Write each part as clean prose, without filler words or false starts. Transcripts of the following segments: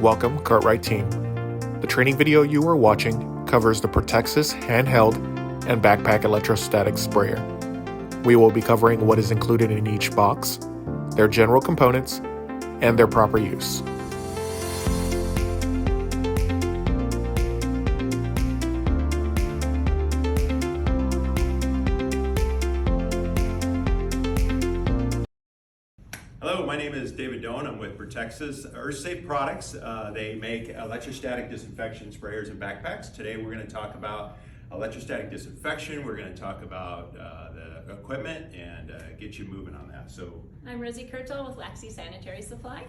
Welcome, Cartwright team. The training video you are watching covers the Protexus Handheld and Backpack Electrostatic Sprayer. We will be covering what is included in each box, their general components, and their proper use. Hello, my name is David Doan. I'm with Protexus Earth-Safe Products. They make electrostatic disinfection sprayers and backpacks. Today we're going to talk about electrostatic disinfection. We're going to talk about the equipment and get you moving on that. So I'm Rosie Kurtel with Laxey Sanitary Supply.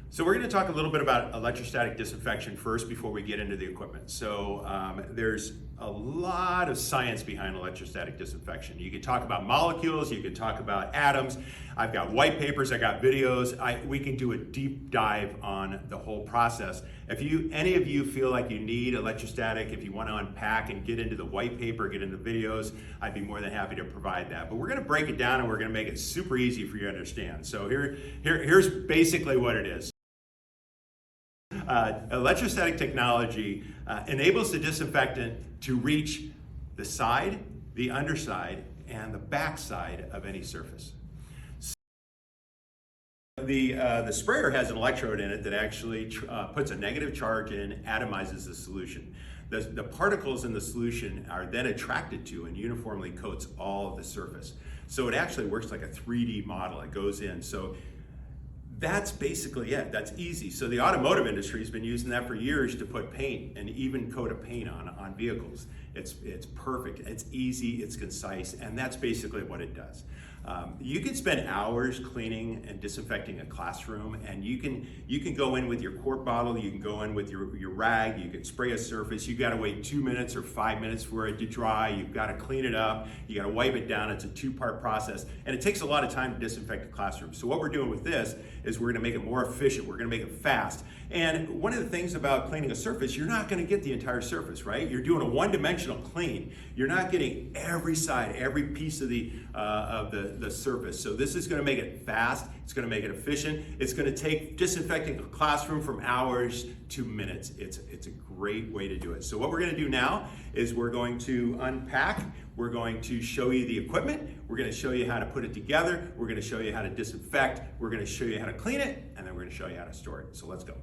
So we're going to talk a little bit about electrostatic disinfection first before we get into the equipment. So there's a lot of science behind electrostatic disinfection. You could talk about molecules, you could talk about atoms. I've got white papers, I got videos. We can do a deep dive on the whole process. If any of you feel like you need electrostatic, if you want to unpack and get into the white paper, get into videos, I'd be more than happy to provide that. But we're going to break it down and we're going to make it super easy for you to understand. So here's basically what it is. Electrostatic technology enables the disinfectant to reach the side, the underside, and the backside of any surface. The sprayer has an electrode in it that actually puts a negative charge in, atomizes the solution. The particles in the solution are then attracted to and uniformly coats all of the surface. So it actually works like a 3D model. It goes in. So that's basically it. That's easy. So the automotive industry has been using that for years to put paint and even coat of paint on vehicles. It's perfect. It's easy. It's concise, and that's basically what it does. You can spend hours cleaning and disinfecting a classroom, and you can go in with your quart bottle. You can go in with your rag. You can spray a surface. You got to wait 2 minutes or 5 minutes for it to dry. You've got to clean it up. You got to wipe it down. It's a two-part process, and it takes a lot of time to disinfect a classroom. So what we're doing with this is we're going to make it more efficient. We're going to make it fast. And one of the things about cleaning a surface, you're not going to get the entire surface, right? You're doing a one-dimensional clean. You're not getting every side, every piece of the surface. So this is going to make it fast. It's going to make it efficient. It's going to take disinfecting a classroom from hours to minutes. It's a great way to do it. So what we're going to do now is we're going to unpack. We're going to show you the equipment. We're going to show you how to put it together. We're going to show you how to disinfect. We're going to show you how to clean it, and then we're going to show you how to store it. So let's go.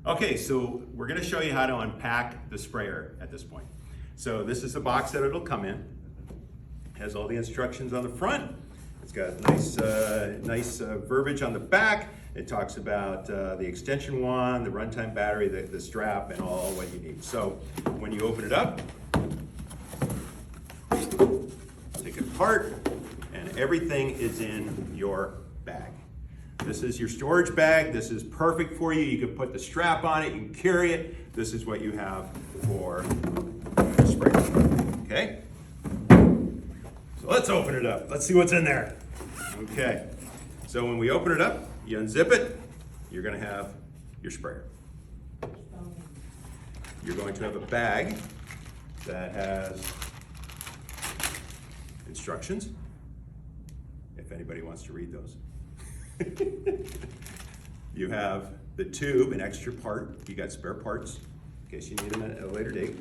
Okay, so we're going to show you how to unpack the sprayer at this point. So this is the box that it'll come in. It has all the instructions on the front. It's got nice verbiage on the back. It talks about the extension wand, the runtime battery, the strap, and all what you need. So when you open it up, take it apart, and everything is in your bag. This is your storage bag. This is perfect for you. You can put the strap on it, you can carry it. This is what you have for the sprayer, okay? So let's open it up. Let's see what's in there. Okay, so when we open it up, you unzip it, you're gonna have your sprayer. You're going to have a bag that has instructions, if anybody wants to read those. You have the tube, an extra part. You got spare parts in case you need them at a later date.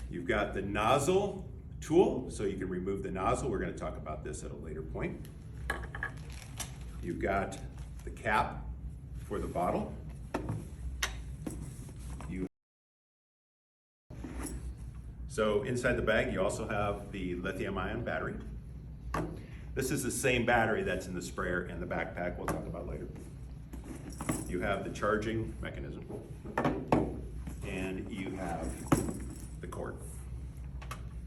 You've got the nozzle tool, so you can remove the nozzle. We're going to talk about this at a later point. You've got the cap for the bottle. So inside the bag, you also have the lithium-ion battery. This is the same battery that's in the sprayer and the backpack we'll talk about later. You have the charging mechanism, and you have the cord.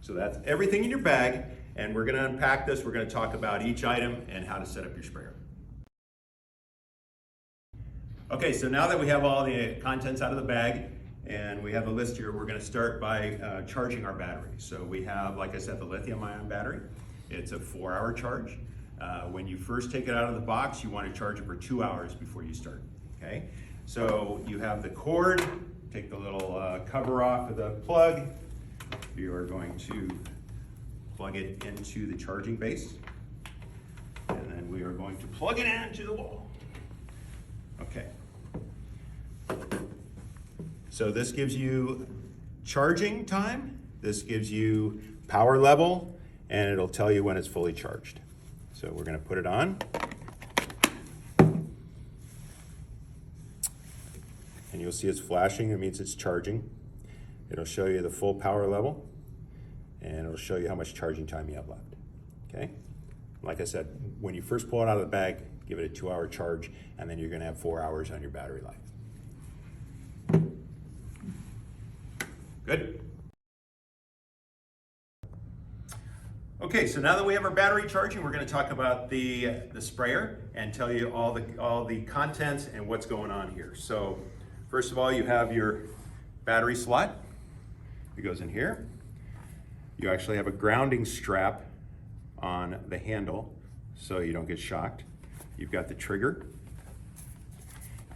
So that's everything in your bag, and we're gonna unpack this. We're gonna talk about each item and how to set up your sprayer. Okay, so now that we have all the contents out of the bag, and we have a list here, we're gonna start by charging our battery. So we have, like I said, the lithium-ion battery. It's a 4-hour charge. When you first take it out of the box, you want to charge it for 2 hours before you start, okay? So you have the cord, take the little cover off of the plug. You are going to plug it into the charging base, and then we are going to plug it into the wall. Okay. So this gives you charging time, this gives you power level, and it'll tell you when it's fully charged. So we're going to put it on. And you'll see it's flashing, it means it's charging. It'll show you the full power level, and it'll show you how much charging time you have left. Okay? Like I said, when you first pull it out of the bag, give it a 2-hour charge, and then you're going to have 4 hours on your battery life. Good? Okay, so now that we have our battery charging, we're going to talk about the sprayer and tell you all the contents and what's going on here. So first of all, you have your battery slot. It goes in here. You actually have a grounding strap on the handle so you don't get shocked. You've got the trigger,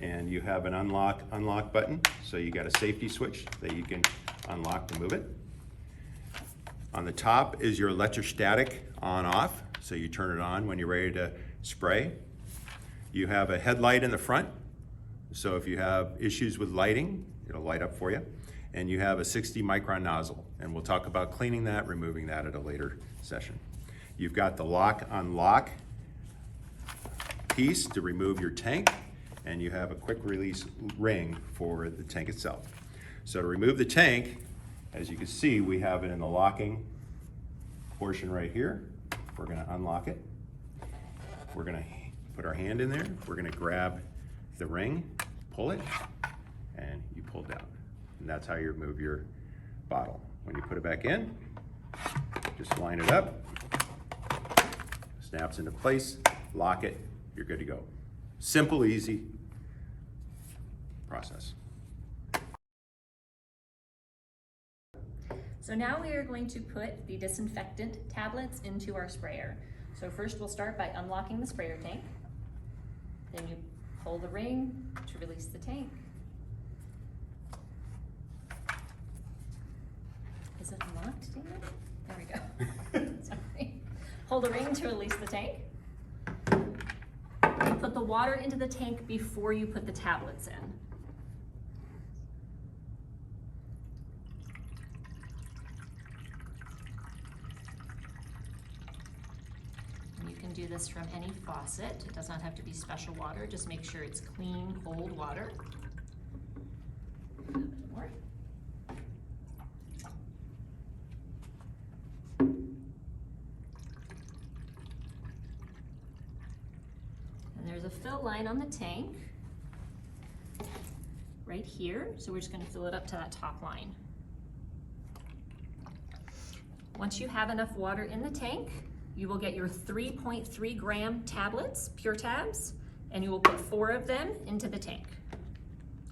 and you have an unlock button, so you got a safety switch that you can unlock to move it. On the top is your electrostatic on-off, so you turn it on when you're ready to spray. You have a headlight in the front, so if you have issues with lighting, it'll light up for you. And you have a 60 micron nozzle, and we'll talk about cleaning that, removing that at a later session. You've got the lock-unlock piece to remove your tank, and you have a quick release ring for the tank itself. So to remove the tank, as you can see, we have it in the locking portion right here. We're going to unlock it. We're going to put our hand in there. We're going to grab the ring, pull it, and you pull down. And that's how you remove your bottle. When you put it back in, just line it up, snaps into place, lock it, you're good to go. Simple, easy process. So now we are going to put the disinfectant tablets into our sprayer. So first we'll start by unlocking the sprayer tank. Then you pull the ring to release the tank. Is it unlocked, David? There we go. Sorry. Pull the ring to release the tank. You put the water into the tank before you put the tablets in. And you can do this from any faucet. It does not have to be special water. Just make sure it's clean, cold water. A little bit more. There's a fill line on the tank right here, so we're just going to fill it up to that top line. Once you have enough water in the tank, you will get your 3.3 gram tablets, pure tabs, and you will put 4 of them into the tank.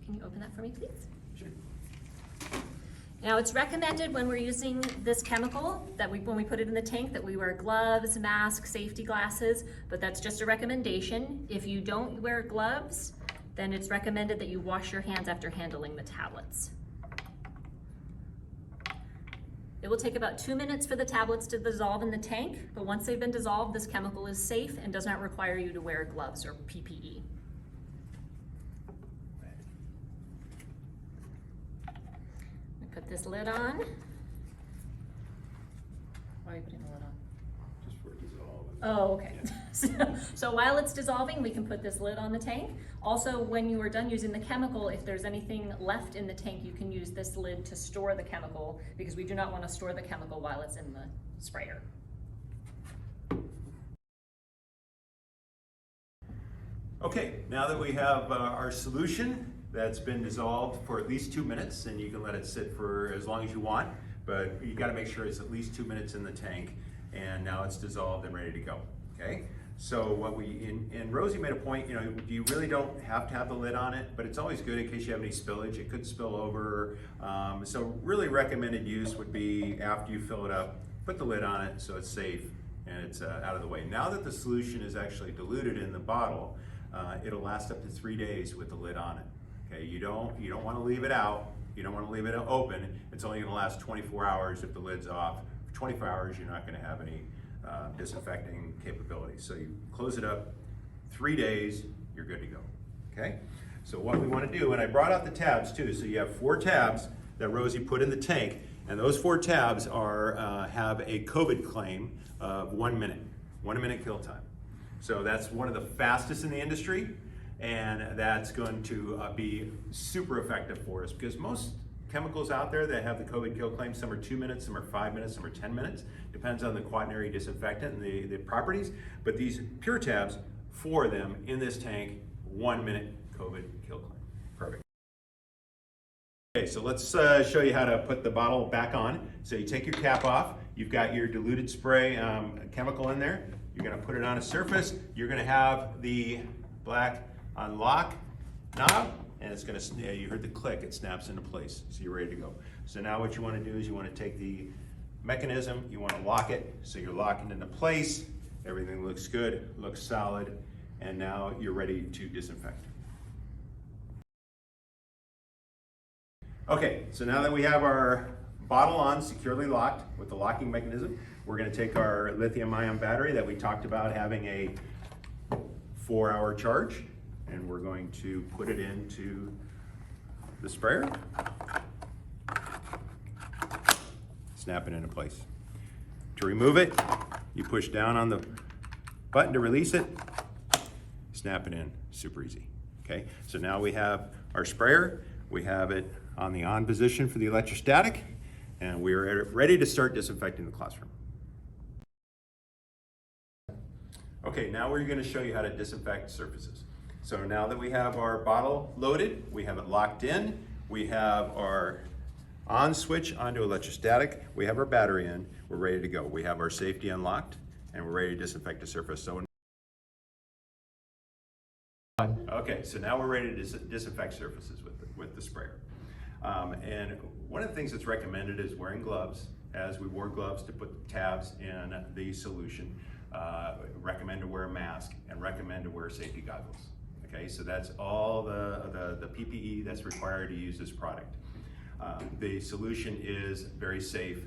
Can you open that for me, please? Sure. Now it's recommended when we're using this chemical that when we put it in the tank that we wear gloves, masks, safety glasses, but that's just a recommendation. If you don't wear gloves, then it's recommended that you wash your hands after handling the tablets. It will take about 2 minutes for the tablets to dissolve in the tank, but once they've been dissolved, this chemical is safe and does not require you to wear gloves or PPE. Put this lid on. Why are you putting the lid on? Just for dissolve. Oh, okay. Yeah. So while it's dissolving, we can put this lid on the tank. Also, when you are done using the chemical, if there's anything left in the tank, you can use this lid to store the chemical, because we do not want to store the chemical while it's in the sprayer. Okay, now that we have our solution that's been dissolved for at least 2 minutes, and you can let it sit for as long as you want, but you got to make sure it's at least 2 minutes in the tank, and now it's dissolved and ready to go. Okay, so what and Rosie made a point, you really don't have to have the lid on it, but it's always good in case you have any spillage. It could spill over. So really recommended use would be after you fill it up, put the lid on it so it's safe and it's out of the way. Now that the solution is actually diluted in the bottle, it'll last up to 3 days with the lid on it. Okay, you don't want to leave it out. You don't want to leave it open. It's only going to last 24 hours if the lid's off. For 24 hours, you're not going to have any disinfecting capability. So you close it up, 3 days, you're good to go. okay? So what we want to do, and I brought out the tabs too, so you have 4 tabs that Rosie put in the tank, and those 4 tabs are have a COVID claim of 1 minute, 1 minute kill time. So that's one of the fastest in the industry, and that's going to be super effective for us, because most chemicals out there that have the COVID kill claim, some are 2 minutes, some are 5 minutes, some are 10 minutes, depends on the quaternary disinfectant and the properties, but these pure tabs, 4 of them in this tank, 1 minute COVID kill claim. Perfect. Okay, so let's show you how to put the bottle back on. So you take your cap off, you've got your diluted spray chemical in there, you're gonna put it on a surface, you're gonna have the black unlock knob, and it's gonna, you heard the click, it snaps into place, so you're ready to go. So now what you wanna do is you wanna take the mechanism, you wanna lock it, so you're locking into place, everything looks good, looks solid, and now you're ready to disinfect. Okay, so now that we have our bottle on, securely locked with the locking mechanism, we're gonna take our lithium-ion battery that we talked about having a 4-hour charge, and we're going to put it into the sprayer, snap it into place. To remove it, you push down on the button to release it, snap it in, super easy. Okay, so now we have our sprayer, we have it on the on position for the electrostatic, and we're ready to start disinfecting the classroom. Okay, now we're gonna show you how to disinfect surfaces. So now that we have our bottle loaded, we have it locked in, we have our on switch onto electrostatic, we have our battery in, we're ready to go. We have our safety unlocked, and we're ready to disinfect the surface. So okay, so now we're ready to disinfect surfaces with the sprayer. And one of the things that's recommended is wearing gloves, as we wore gloves to put the tabs in the solution. Recommend to wear a mask, and recommend to wear safety goggles. Okay, so that's all the PPE that's required to use this product. The solution is very safe,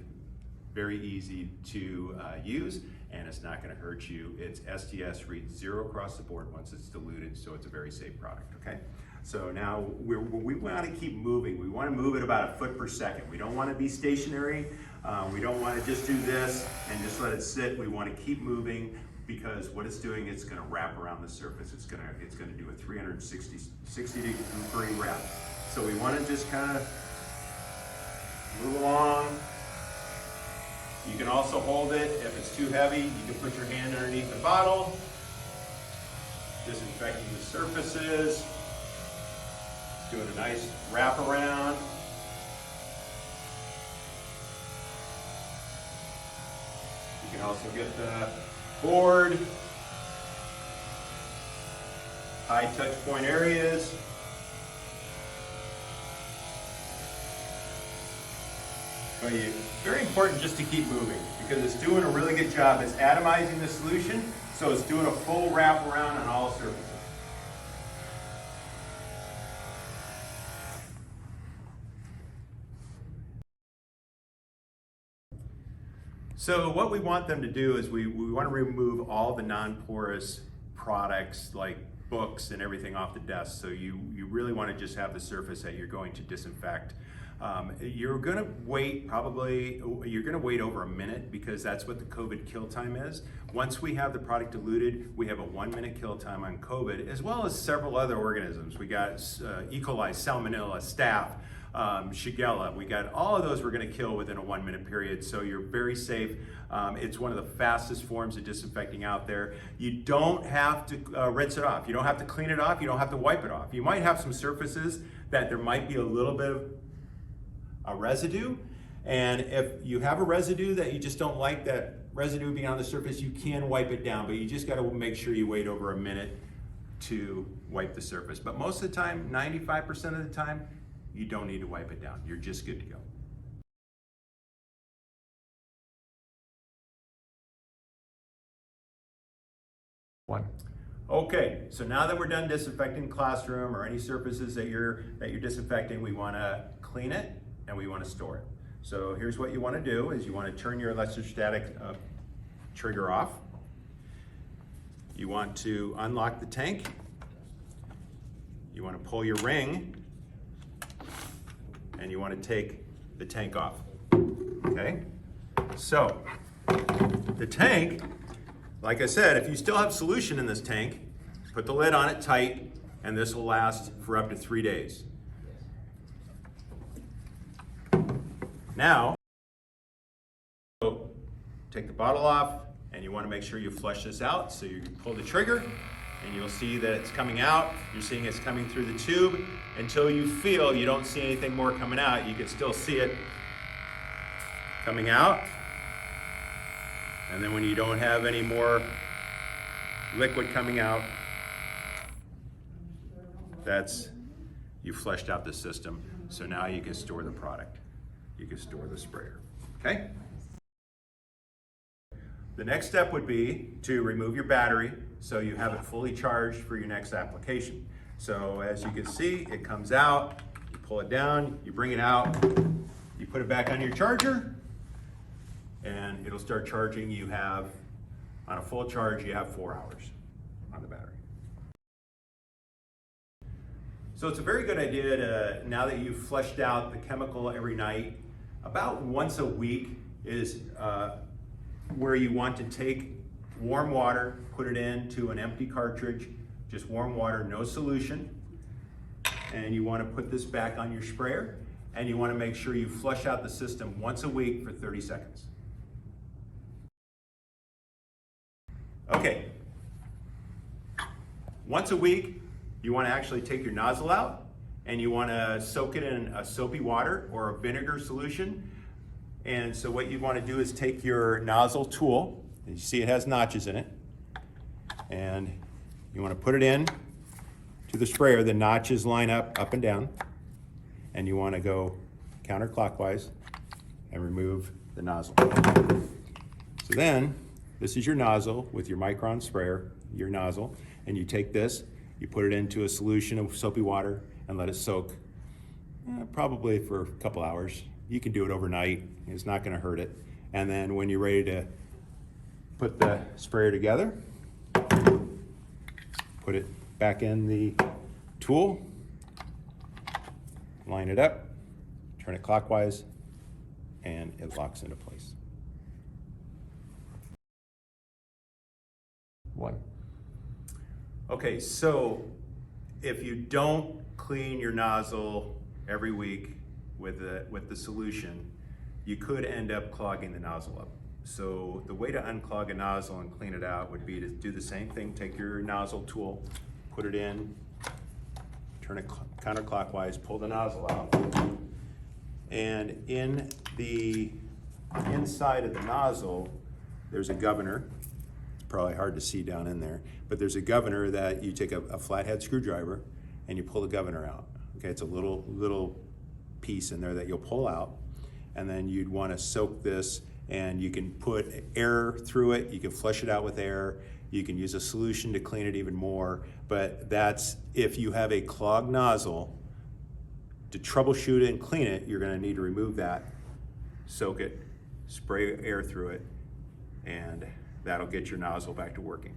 very easy to use, and it's not going to hurt you. It's STS reads 0 across the board once it's diluted, so it's a very safe product, okay? So now we want to keep moving. We want to move at about 1 foot per second. We don't want to be stationary. We don't want to just do this and just let it sit. We want to keep moving, because what it's doing, it's going to wrap around the surface. It's going to do a 360-degree wrap. So we want to just kind of move along. You can also hold it. If it's too heavy, you can put your hand underneath the bottle, disinfecting the surfaces, doing a nice wrap around. You can also get the board, high touch point areas. Very important just to keep moving, because it's doing a really good job. It's atomizing the solution, so it's doing a full wrap around on all surfaces. So what we want them to do is we want to remove all the non-porous products like books and everything off the desk. So you really want to just have the surface that you're going to disinfect. You're going to wait over a minute, because that's what the COVID kill time is. Once we have the product diluted, we have a 1 minute kill time on COVID, as well as several other organisms. We got E. coli, Salmonella, Staph, Shigella. We got all of those we're going to kill within a 1 minute period, so you're very safe. It's one of the fastest forms of disinfecting out there. You don't have to rinse it off. You don't have to clean it off. You don't have to wipe it off. You might have some surfaces that there might be a little bit of a residue, and if you have a residue that you just don't like that residue being on the surface, you can wipe it down, but you just got to make sure you wait over a minute to wipe the surface. But most of the time, 95% of the time, you don't need to wipe it down. You're just good to go. Okay, so now that we're done disinfecting the classroom or any surfaces that you're disinfecting, we want to clean it and we want to store it. So here's what you want to do: is you want to turn your electrostatic trigger off. You want to unlock the tank. you want to pull your ring and you want to take the tank off. Okay? So, the tank, like I said, if you still have solution in this tank, put the lid on it tight, and this will last for up to 3 days. Now, take the bottle off, and you want to make sure you flush this out. So you pull the trigger, and you'll see that it's coming out. You're seeing it's coming through the tube until you feel you don't see anything more coming out. You can still see it coming out. And then when you don't have any more liquid coming out, that's, you flushed out the system. So now you can store the product. You can store the sprayer, okay? The next step would be to remove your battery so you have it fully charged for your next application. So as you can see, it comes out, you pull it down, you bring it out, you put it back on your charger, and it'll start charging. You have, on a full charge, you have 4 hours on the battery. So it's a very good idea to, now that you've flushed out the chemical every night, about once a week is where you want to take warm water, put it into an empty cartridge, just warm water, no solution, and you want to put this back on your sprayer, and you want to make sure you flush out the system once a week for 30 seconds. Okay, once a week, you want to actually take your nozzle out, and you want to soak it in a soapy water or a vinegar solution. And so what you want to do is take your nozzle tool, and you see it has notches in it, and you want to put it in to the sprayer. The notches line up and down, and you want to go counterclockwise and remove the nozzle. So then, this is your nozzle with your micron sprayer, your nozzle, and you take this, you put it into a solution of soapy water and let it soak probably for a couple hours. You can do it overnight, it's not going to hurt it. And then when you're ready to put the sprayer together, put it back in the tool, line it up, turn it clockwise, and it locks into place. One. Okay, so if you don't clean your nozzle every week with the solution, you could end up clogging the nozzle up. So the way to unclog a nozzle and clean it out would be to do the same thing. Take your nozzle tool, put it in, turn it counterclockwise, pull the nozzle out, and in the inside of the nozzle, there's a governor. It's probably hard to see down in there, but there's a governor that you take a flathead screwdriver and you pull the governor out. Okay, it's a little piece in there that you'll pull out, and then you'd want to soak this, and you can put air through it, you can flush it out with air, you can use a solution to clean it even more, but that's if you have a clogged nozzle. To troubleshoot it and clean it, you're going to need to remove that, soak it, spray air through it, and that'll get your nozzle back to working.